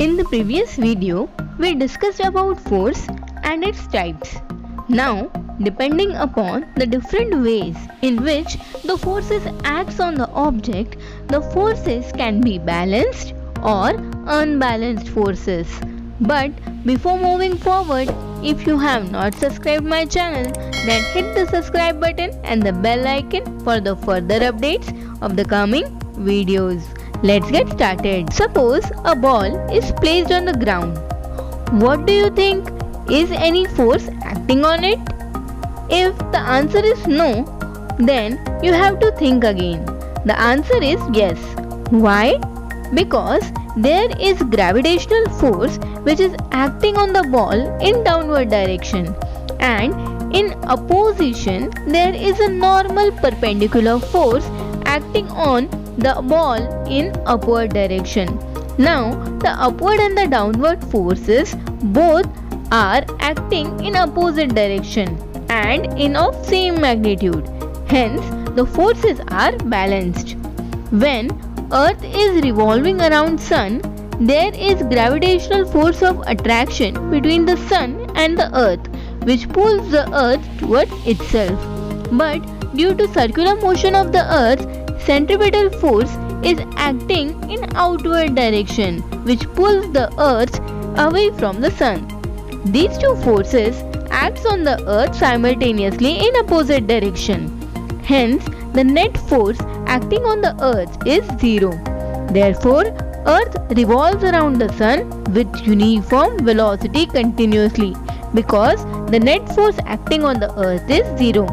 In the previous video, we discussed about force and its types. Now, depending upon the different ways in which the forces acts on the object, the forces can be balanced or unbalanced forces. But before moving forward, if you have not subscribed my channel, then hit the subscribe button and the bell icon for the further updates of the coming videos. Let's get started. Suppose a ball is placed on the ground. What do you think? Is any force acting on it? If the answer is no, then you have to think again. The answer is yes. Why? Because there is gravitational force which is acting on the ball in downward direction, and in opposition there is a normal perpendicular force acting on the ball in upward direction. Now the upward and the downward forces both are acting in opposite direction and in of same magnitude. Hence the forces are balanced. When Earth is revolving around Sun, there is gravitational force of attraction between the Sun and the Earth, which pulls the Earth towards itself. But due to circular motion of the Earth, centripetal force is acting in outward direction, which pulls the Earth away from the Sun. These two forces acts on the Earth simultaneously in opposite direction. Hence, the net force acting on the Earth is zero. Therefore, Earth revolves around the Sun with uniform velocity continuously, because the net force acting on the Earth is zero.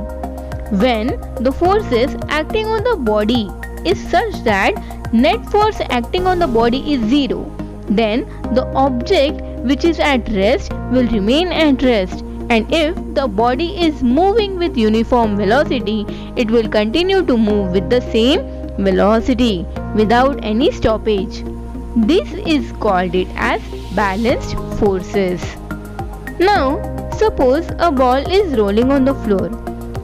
When the forces acting on the body is such that net force acting on the body is zero, then the object which is at rest will remain at rest, and if the body is moving with uniform velocity, it will continue to move with the same velocity without any stoppage. This is called it as balanced forces. Now, suppose a ball is rolling on the floor.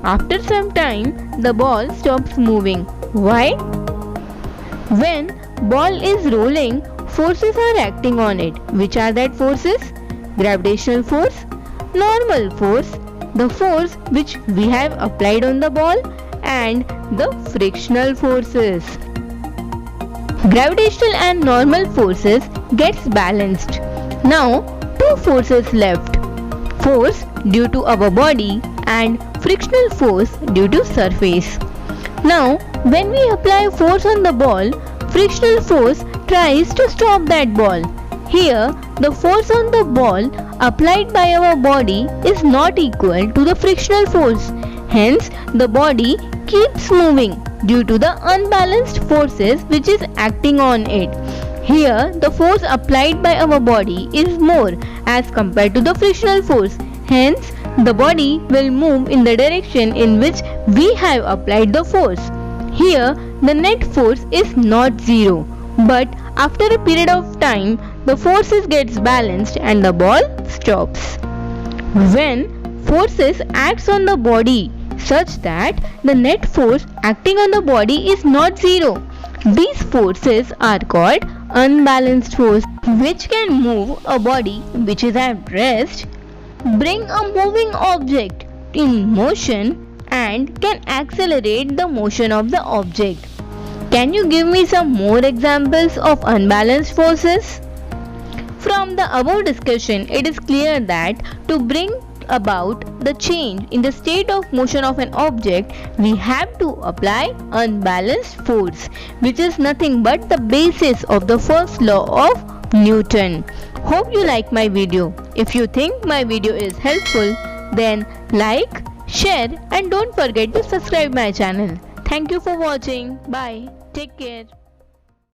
After some time, the ball stops moving. Why? When ball is rolling, forces are acting on it. Which are that forces? Gravitational force, normal force, the force which we have applied on the ball, and the frictional forces. Gravitational and normal forces gets balanced. Now, two forces left. Force due to our body and frictional force due to surface. Now, when we apply force on the ball, frictional force tries to stop that ball. Here, the force on the ball applied by our body is not equal to the frictional force. Hence, the body keeps moving due to the unbalanced forces which is acting on it. Here, the force applied by our body is more as compared to the frictional force. Hence, the body will move in the direction in which we have applied the force. Here, the net force is not zero, but after a period of time, the forces gets balanced and the ball stops. When forces acts on the body such that the net force acting on the body is not zero, these forces are called unbalanced force, which can move a body which is at rest, bring a moving object in motion, and can accelerate the motion of the object. Can you give me some more examples of unbalanced forces? From the above discussion, it is clear that to bring about the change in the state of motion of an object, we have to apply unbalanced force, which is nothing but the basis of the first law of Newton. Hope you like my video. If you think my video is helpful, then like, share, and don't forget to subscribe my channel. Thank you for watching. Bye. Take care.